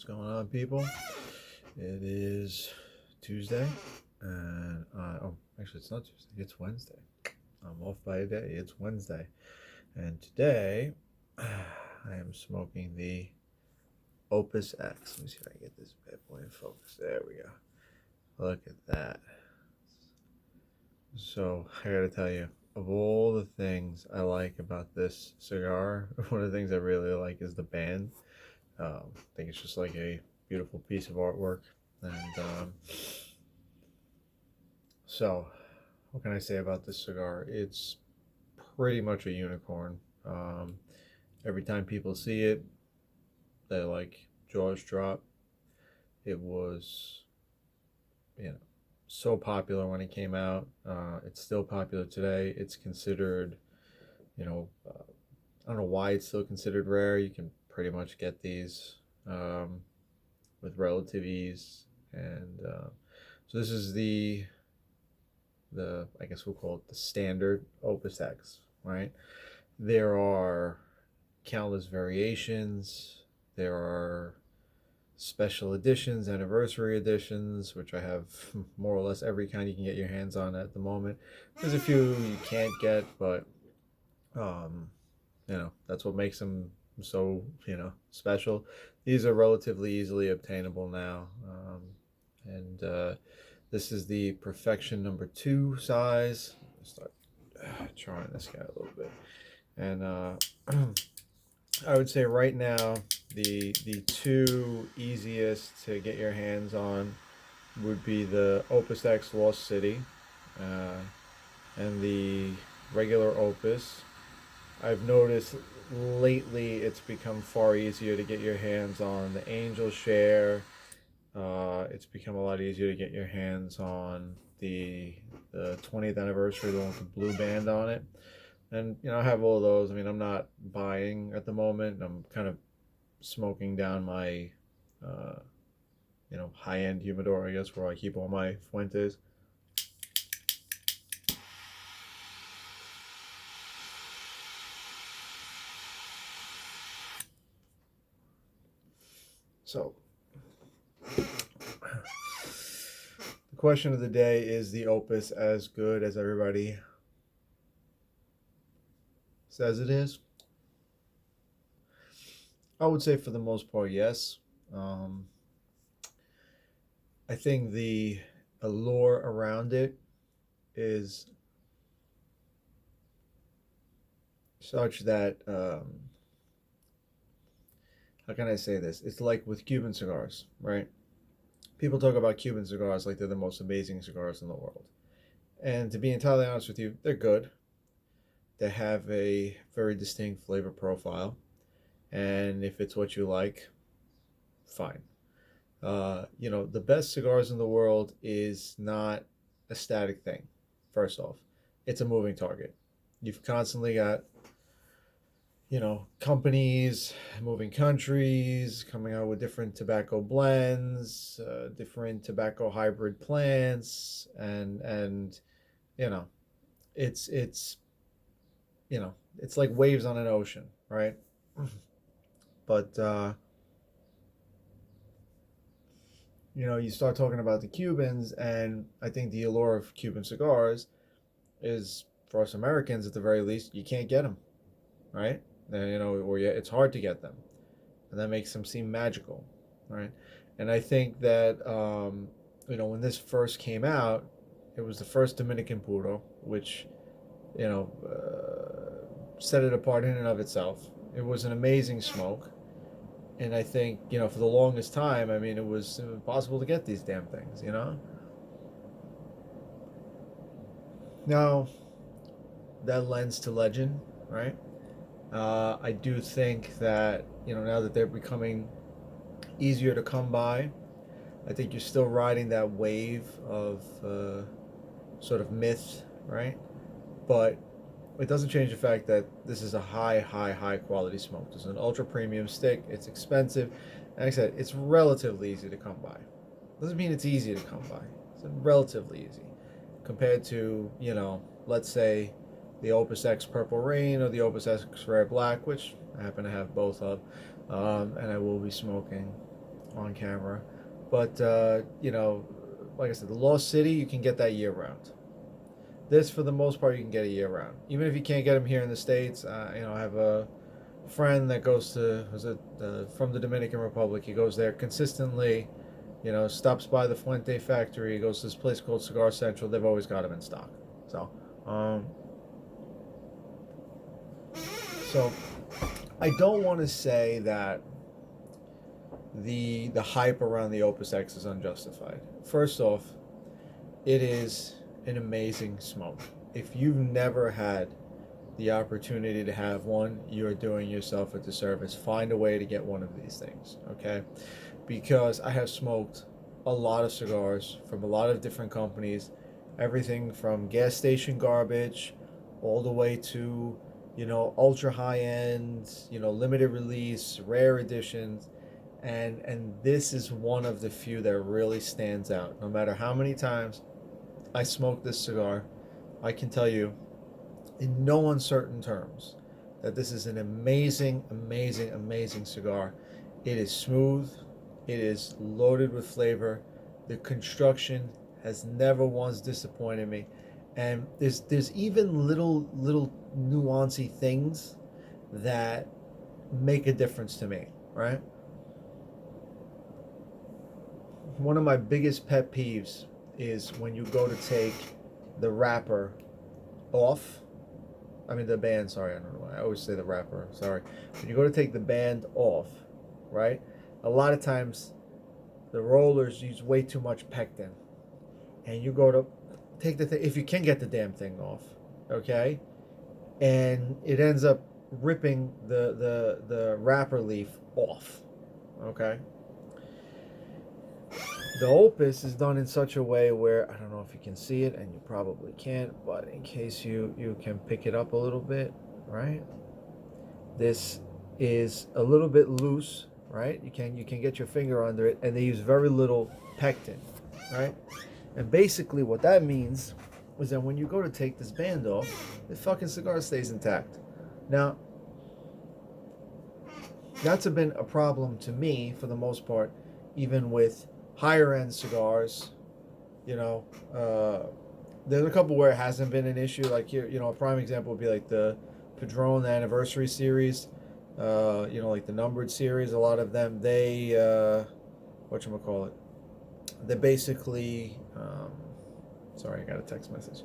What's going on, people? It is Tuesday, and actually, it's not Tuesday. It's Wednesday. I'm off by a day. It's Wednesday, and today I am smoking the Opus X. Let me see if I can get this bad boy in focus. There we go. Look at that. So I gotta tell you, of all the things I like about this cigar, one of the things I really like is the band. I think it's just like a beautiful piece of artwork. And so, what can I say about this cigar? It's pretty much a unicorn. Every time people see it, they like jaws drop. It was, you know, so popular when it came out. It's still popular today. It's considered, I don't know why it's still considered rare. You can pretty much get these with relative ease, and so this is the I guess we'll call it the standard Opus X, right? There are countless variations. There are special editions, anniversary editions, which I have more or less every kind you can get your hands on at the moment. There's a few you can't get, but um, that's what makes them so special. These are relatively easily obtainable now, and this is the Perfection number 2 size. I'll start trying this guy a little bit, and I would say right now the two easiest to get your hands on would be the Opus X Lost City and the regular Opus. I've noticed lately it's become far easier to get your hands on the Angel Share. It's become a lot easier to get your hands on the 20th anniversary, the one with the blue band on it. And I have all of those. I mean, I'm not buying at the moment. I'm kind of smoking down my high-end humidor, I guess, where I keep all my Fuentes. So, the question of the day is the Opus as good as everybody says it is? I would say for the most part, yes. I think the allure around it is such that, how can I say this? It's like with Cuban cigars, right? People talk about Cuban cigars like they're the most amazing cigars in the world. And to be entirely honest with you, they're good. They have a very distinct flavor profile. And if it's what you like, fine. The best cigars in the world is not a static thing, first off. It's a moving target. You've constantly got, companies, moving countries, coming out with different tobacco blends, different tobacco hybrid plants, and it's it's like waves on an ocean, right? But you start talking about the Cubans, and I think the allure of Cuban cigars is, for us Americans at the very least, you can't get them, right? Or it's hard to get them, and that makes them seem magical, right? And I think that when this first came out, it was the first Dominican puro, which you know set it apart in and of itself. It was an amazing smoke. And I think, for the longest time, I mean, it was impossible to get these damn things. Now, that lends to legend, right? I do think that, now that they're becoming easier to come by, I think you're still riding that wave of sort of myth, right? But it doesn't change the fact that this is a high quality smoke. This is an ultra premium stick. It's expensive. And like I said, it's relatively easy to come by. Doesn't mean it's easy to come by. It's relatively easy compared to, let's say the Opus X Purple Rain or the Opus X Rare Black, which I happen to have both of, and I will be smoking on camera. But you know, like I said, the Lost City, you can get that year round. This, for the most part, you can get a year round. Even if you can't get them here in the States, you know, I have a friend that goes to, was it from the Dominican Republic. He goes there consistently. You know, stops by the Fuente factory. He goes to this place called Cigar Central. They've always got them in stock. So, um, so I don't want to say that the hype around the Opus X is unjustified. First off, it is an amazing smoke. If you've never had the opportunity to have one, you're doing yourself a disservice. Find a way to get one of these things, okay? Because I have smoked a lot of cigars from a lot of different companies, everything from gas station garbage all the way to, you know, ultra high end, you know, limited release, rare editions. And this is one of the few that really stands out. No matter how many times I smoke this cigar, I can tell you in no uncertain terms that this is an amazing, amazing, amazing cigar. It is smooth. It is loaded with flavor. The construction has never once disappointed me. And there's even little nuancy things that make a difference to me, right? One of my biggest pet peeves is when you go to take the wrapper off. I mean the band, sorry, I don't know why. I always say the wrapper, sorry. When you go to take the band off, right? A lot of times the rollers use way too much pectin. And you go to take the thing, if you can get the damn thing off, okay? And it ends up ripping the wrapper leaf off, okay? The Opus is done in such a way where, I don't know if you can see it, and you probably can't, but in case you can pick it up a little bit, right? This is a little bit loose, right? You can get your finger under it, and they use very little pectin, right? And basically what that means is that when you go to take this band off, the fucking cigar stays intact. Now, that's been a problem to me for the most part, even with higher end cigars. You know, there's a couple where it hasn't been an issue. Like here, you know, a prime example would be like the Padron Anniversary series. You know, like the numbered series. A lot of them, they whatchamacallit, they basically sorry, I got a text message.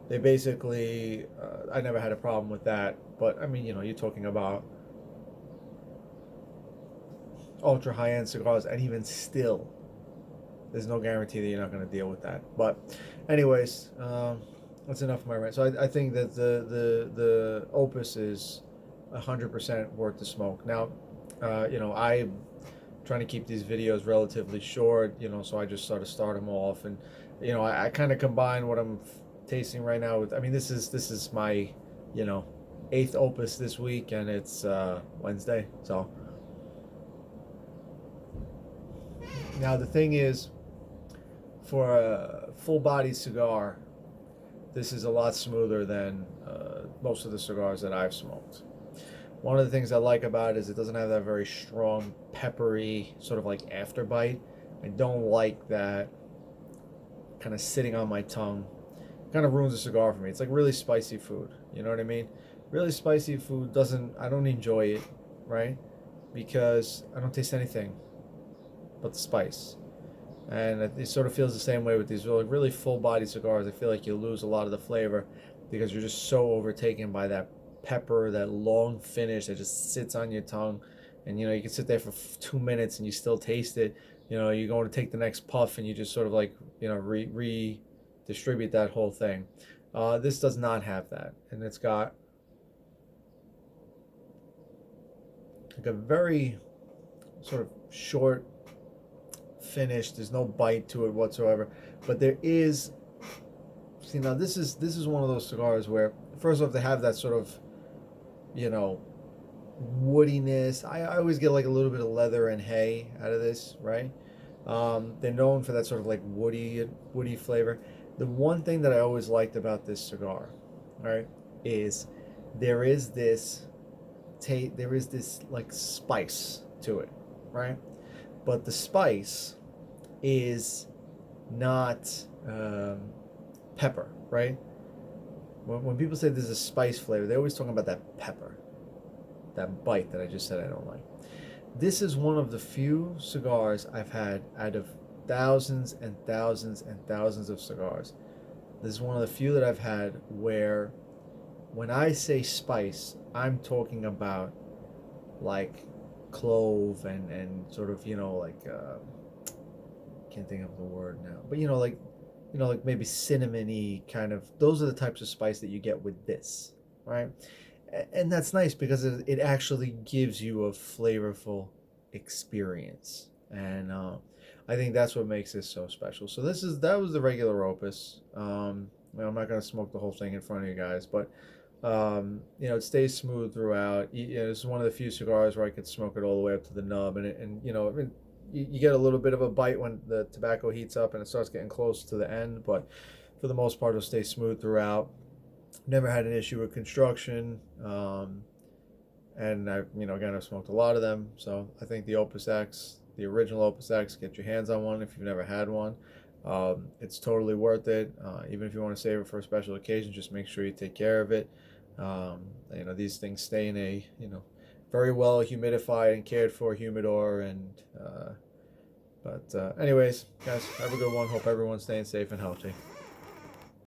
They basically I never had a problem with that. But I mean, you know, you're talking about ultra high end cigars, and even still, there's no guarantee that you're not going to deal with that. But, anyways, that's enough of my rant. So I think that the Opus is 100% worth the smoke. Now, you know, I'm trying to keep these videos relatively short. You know, so I just sort of start them off, and you know, I kind of combine what I'm tasting right now with. I mean, this is my, you know, 8th Opus this week, and it's Wednesday. So now the thing is, for a full body cigar, this is a lot smoother than most of the cigars that I've smoked. One of the things I like about it is it doesn't have that very strong, peppery, sort of like after bite. I don't like that kind of sitting on my tongue. It kind of ruins a cigar for me. It's like really spicy food. You know what I mean? Really spicy food I don't enjoy it, right? Because I don't taste anything but the spice. And it sort of feels the same way with these really full body cigars. I feel like you lose a lot of the flavor because you're just so overtaken by that pepper, that long finish that just sits on your tongue. And you know, you can sit there for 2 minutes and you still taste it. You know, you're going to take the next puff and you just sort of like, you know, redistribute that whole thing. This does not have that. And it's got like a very sort of short finish. There's no bite to it whatsoever, but there is. See, now this is one of those cigars where, first off, they have that sort of, you know, woodiness. I always get like a little bit of leather and hay out of this, right? They're known for that sort of like woody flavor. The one thing that I always liked about this cigar, right, is there is this like spice to it, right? but the spice is not pepper, right? When people say there's a spice flavor, they're always talking about that pepper, that bite that I just said I don't like. This is one of the few cigars I've had out of thousands and thousands and thousands of cigars. This is one of the few that I've had where when I say spice, I'm talking about like clove and sort of, like can't think of the word now, but like maybe cinnamony kind of. Those are the types of spice that you get with this, right? And that's nice because it actually gives you a flavorful experience, and I think that's what makes this so special. So that was the regular Opus. I'm not gonna smoke the whole thing in front of you guys, but it stays smooth throughout. This is one of the few cigars where I could smoke it all the way up to the nub, and you get a little bit of a bite when the tobacco heats up and it starts getting close to the end, but for the most part, it'll stay smooth throughout. Never had an issue with construction, and again, I've smoked a lot of them, so I think the Opus X, the original Opus X, get your hands on one if you've never had one. It's totally worth it. Even if you want to save it for a special occasion, just make sure you take care of it. These things stay in a very well humidified and cared for humidor, and but anyways, guys, have a good one. Hope everyone's staying safe and healthy.